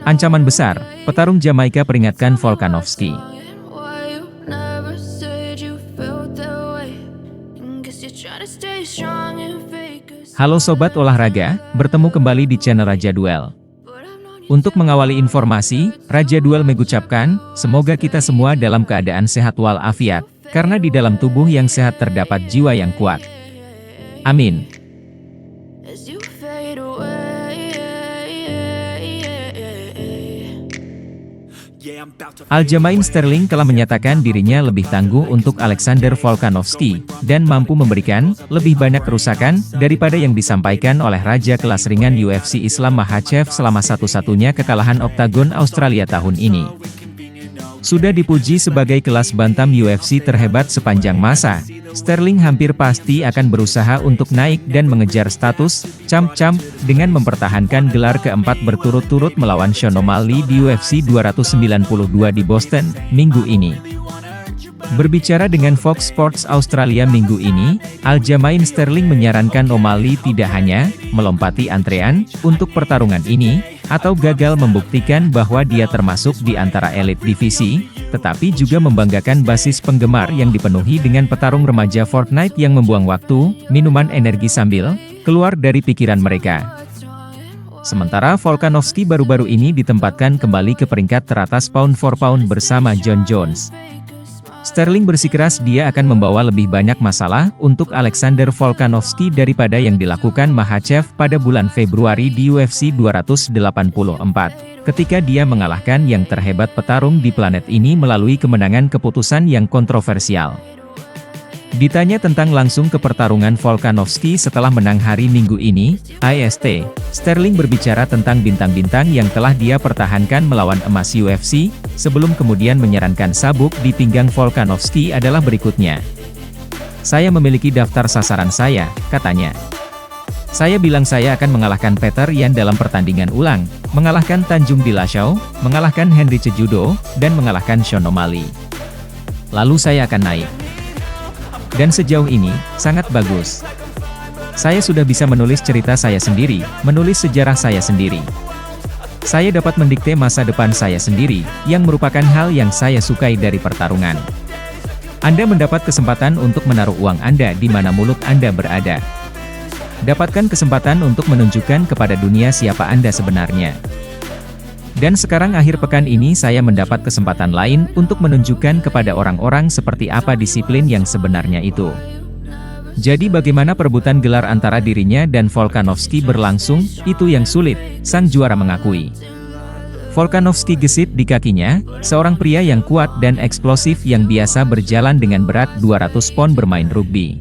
Ancaman besar, petarung Jamaika peringatkan Volkanovski. Halo Sobat Olahraga, bertemu kembali di channel Raja Duel. Untuk mengawali informasi, Raja Duel mengucapkan, semoga kita semua dalam keadaan sehat walafiat, karena di dalam tubuh yang sehat terdapat jiwa yang kuat. Amin. Aljamain Sterling telah menyatakan dirinya lebih tangguh untuk Alexander Volkanovski, dan mampu memberikan lebih banyak kerusakan daripada yang disampaikan oleh Raja kelas ringan UFC Islam Makhachev selama satu-satunya kekalahan oktagon Australia tahun ini. Sudah dipuji sebagai kelas bantam UFC terhebat sepanjang masa, Sterling hampir pasti akan berusaha untuk naik dan mengejar status champ dengan mempertahankan gelar keempat berturut-turut melawan Sean O'Malley di UFC 292 di Boston, minggu ini. Berbicara dengan Fox Sports Australia minggu ini, Aljamain Sterling menyarankan O'Malley tidak hanya melompati antrean untuk pertarungan ini, atau gagal membuktikan bahwa dia termasuk di antara elit divisi, tetapi juga membanggakan basis penggemar yang dipenuhi dengan petarung remaja Fortnite yang membuang waktu, minuman energi sambil keluar dari pikiran mereka. Sementara Volkanovski baru-baru ini ditempatkan kembali ke peringkat teratas pound for pound bersama Jon Jones. Sterling bersikeras dia akan membawa lebih banyak masalah untuk Alexander Volkanovski daripada yang dilakukan Makhachev pada bulan Februari di UFC 284, ketika dia mengalahkan yang terhebat petarung di planet ini melalui kemenangan keputusan yang kontroversial. Ditanya tentang langsung ke pertarungan Volkanovski setelah menang hari Minggu ini, IST, Sterling berbicara tentang bintang-bintang yang telah dia pertahankan melawan emas UFC, sebelum kemudian menyarankan sabuk di pinggang Volkanovski adalah berikutnya. Saya memiliki daftar sasaran saya, katanya. Saya bilang saya akan mengalahkan Peter Yan dalam pertandingan ulang, mengalahkan Tanjung Dillashaw, mengalahkan Henry Cejudo, dan mengalahkan Sean O'Malley. Lalu saya akan naik. Dan sejauh ini, sangat bagus. Saya sudah bisa menulis cerita saya sendiri, menulis sejarah saya sendiri. Saya dapat mendikte masa depan saya sendiri, yang merupakan hal yang saya sukai dari pertarungan. Anda mendapat kesempatan untuk menaruh uang Anda di mana mulut Anda berada. Dapatkan kesempatan untuk menunjukkan kepada dunia siapa Anda sebenarnya. Dan sekarang akhir pekan ini saya mendapat kesempatan lain untuk menunjukkan kepada orang-orang seperti apa disiplin yang sebenarnya itu. Jadi bagaimana perebutan gelar antara dirinya dan Volkanovski berlangsung, itu yang sulit, sang juara mengakui. Volkanovski gesit di kakinya, seorang pria yang kuat dan eksplosif yang biasa berjalan dengan berat 200 pon bermain rugby.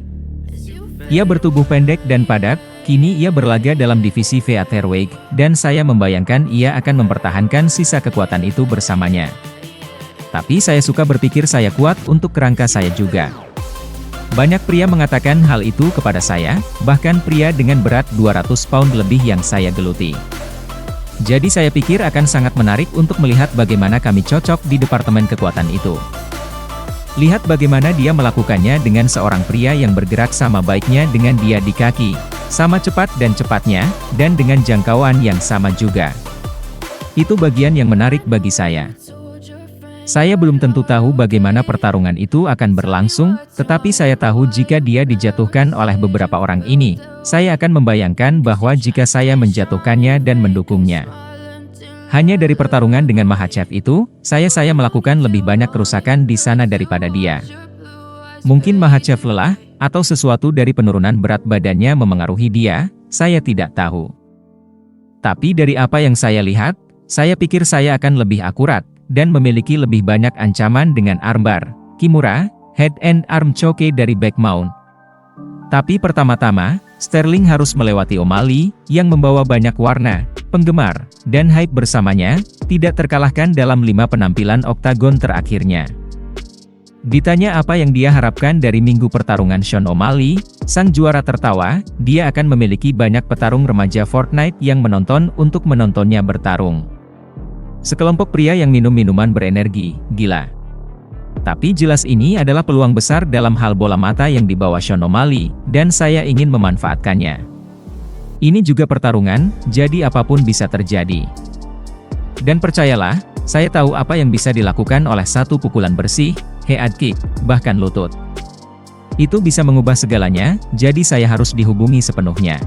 Ia bertubuh pendek dan padat, kini ia berlaga dalam divisi featherweight, dan saya membayangkan ia akan mempertahankan sisa kekuatan itu bersamanya. Tapi saya suka berpikir saya kuat untuk kerangka saya juga. Banyak pria mengatakan hal itu kepada saya, bahkan pria dengan berat 200 pound lebih yang saya geluti. Jadi saya pikir akan sangat menarik untuk melihat bagaimana kami cocok di departemen kekuatan itu. Lihat bagaimana dia melakukannya dengan seorang pria yang bergerak sama baiknya dengan dia di kaki, sama cepat dan cepatnya, dan dengan jangkauan yang sama juga. Itu bagian yang menarik bagi saya. Saya belum tentu tahu bagaimana pertarungan itu akan berlangsung, tetapi saya tahu jika dia dijatuhkan oleh beberapa orang ini, saya akan membayangkan bahwa jika saya menjatuhkannya dan mendukungnya. Hanya dari pertarungan dengan Makhachev itu, saya melakukan lebih banyak kerusakan di sana daripada dia. Mungkin Makhachev lelah, atau sesuatu dari penurunan berat badannya memengaruhi dia, saya tidak tahu. Tapi dari apa yang saya lihat, saya pikir saya akan lebih akurat, dan memiliki lebih banyak ancaman dengan armbar, kimura, head and arm choke dari back mount. Tapi pertama-tama, Sterling harus melewati O'Malley, yang membawa banyak warna, penggemar, dan hype bersamanya, tidak terkalahkan dalam 5 penampilan oktagon terakhirnya. Ditanya apa yang dia harapkan dari minggu pertarungan Sean O'Malley, sang juara tertawa, dia akan memiliki banyak petarung remaja Fortnite yang menonton untuk menontonnya bertarung. Sekelompok pria yang minum minuman berenergi, gila. Tapi jelas ini adalah peluang besar dalam hal bola mata yang dibawa Sean O'Malley, dan saya ingin memanfaatkannya. Ini juga pertarungan, jadi apapun bisa terjadi. Dan percayalah, saya tahu apa yang bisa dilakukan oleh satu pukulan bersih, head kick, bahkan lutut. Itu bisa mengubah segalanya, jadi saya harus dihubungi sepenuhnya.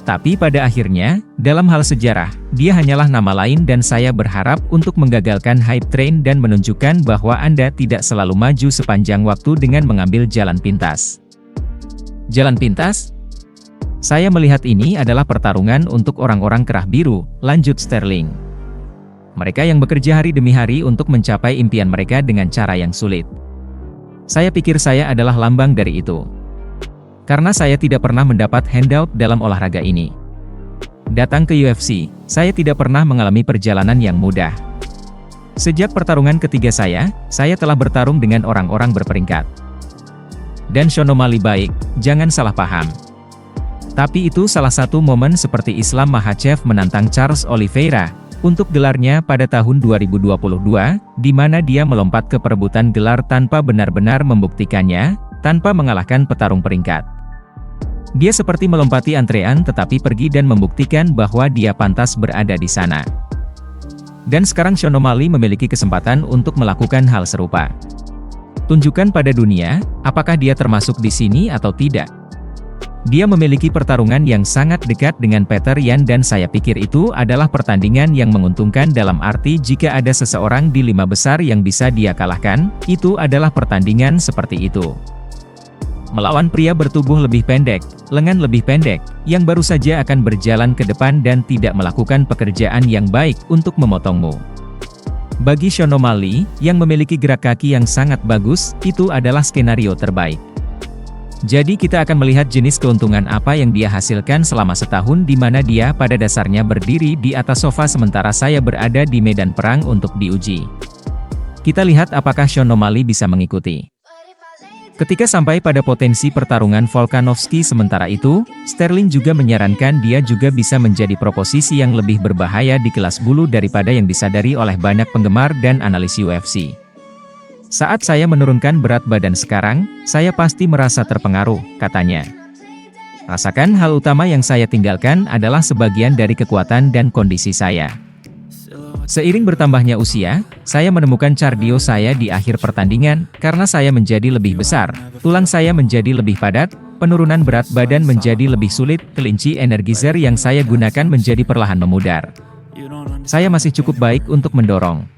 Tapi pada akhirnya, dalam hal sejarah, dia hanyalah nama lain dan saya berharap untuk menggagalkan hype train dan menunjukkan bahwa Anda tidak selalu maju sepanjang waktu dengan mengambil jalan pintas. Jalan pintas? Saya melihat ini adalah pertarungan untuk orang-orang kerah biru, lanjut Sterling. Mereka yang bekerja hari demi hari untuk mencapai impian mereka dengan cara yang sulit. Saya pikir saya adalah lambang dari itu. Karena saya tidak pernah mendapat handout dalam olahraga ini. Datang ke UFC, saya tidak pernah mengalami perjalanan yang mudah. Sejak pertarungan ketiga saya telah bertarung dengan orang-orang berperingkat. Dan Sean O'Malley baik, jangan salah paham. Tapi itu salah satu momen seperti Islam Makhachev menantang Charles Oliveira untuk gelarnya pada tahun 2022, di mana dia melompat ke perebutan gelar tanpa benar-benar membuktikannya, tanpa mengalahkan petarung peringkat. Dia seperti melompati antrean tetapi pergi dan membuktikan bahwa dia pantas berada di sana. Dan sekarang Sean O'Malley memiliki kesempatan untuk melakukan hal serupa. Tunjukkan pada dunia, apakah dia termasuk di sini atau tidak. Dia memiliki pertarungan yang sangat dekat dengan Petr Yan dan saya pikir itu adalah pertandingan yang menguntungkan dalam arti jika ada seseorang di 5 besar yang bisa dia kalahkan, itu adalah pertandingan seperti itu. Melawan pria bertubuh lebih pendek, lengan lebih pendek, yang baru saja akan berjalan ke depan dan tidak melakukan pekerjaan yang baik untuk memotongmu. Bagi Sean O'Malley, yang memiliki gerak kaki yang sangat bagus, itu adalah skenario terbaik. Jadi kita akan melihat jenis keuntungan apa yang dia hasilkan selama setahun di mana dia pada dasarnya berdiri di atas sofa sementara saya berada di medan perang untuk diuji. Kita lihat apakah Sean O'Malley bisa mengikuti. Ketika sampai pada potensi pertarungan Volkanovski sementara itu, Sterling juga menyarankan dia juga bisa menjadi proposisi yang lebih berbahaya di kelas bulu daripada yang disadari oleh banyak penggemar dan analis UFC. Saat saya menurunkan berat badan sekarang, saya pasti merasa terpengaruh, katanya. Rasakan hal utama yang saya tinggalkan adalah sebagian dari kekuatan dan kondisi saya. Seiring bertambahnya usia, saya menemukan kardio saya di akhir pertandingan, karena saya menjadi lebih besar, tulang saya menjadi lebih padat, penurunan berat badan menjadi lebih sulit, kelinci energizer yang saya gunakan menjadi perlahan memudar. Saya masih cukup baik untuk mendorong.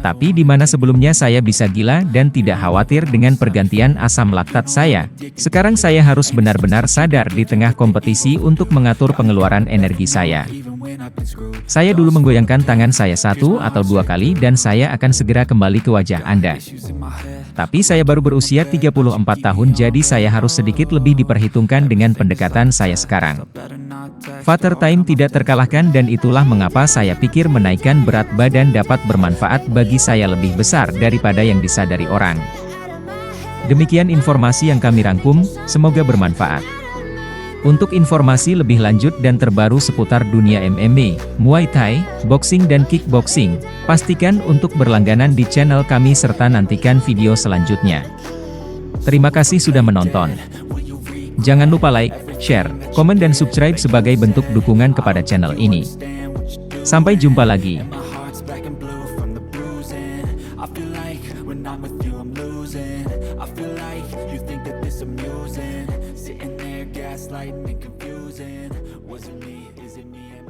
Tapi di mana sebelumnya saya bisa gila dan tidak khawatir dengan pergantian asam laktat saya, sekarang saya harus benar-benar sadar di tengah kompetisi untuk mengatur pengeluaran energi saya. Saya dulu menggoyangkan tangan saya 1 atau 2 kali dan saya akan segera kembali ke wajah Anda. Tapi saya baru berusia 34 tahun jadi saya harus sedikit lebih diperhitungkan dengan pendekatan saya sekarang. Father Time tidak terkalahkan dan itulah mengapa saya pikir menaikkan berat badan dapat bermanfaat bagi saya lebih besar daripada yang disadari orang. Demikian informasi yang kami rangkum, semoga bermanfaat. Untuk informasi lebih lanjut dan terbaru seputar dunia MMA, Muay Thai, boxing dan kickboxing, pastikan untuk berlangganan di channel kami serta nantikan video selanjutnya. Terima kasih sudah menonton. Jangan lupa like, share, komen dan subscribe sebagai bentuk dukungan kepada channel ini. Sampai jumpa lagi. Gaslighting and confusing. Was it me? Is it me?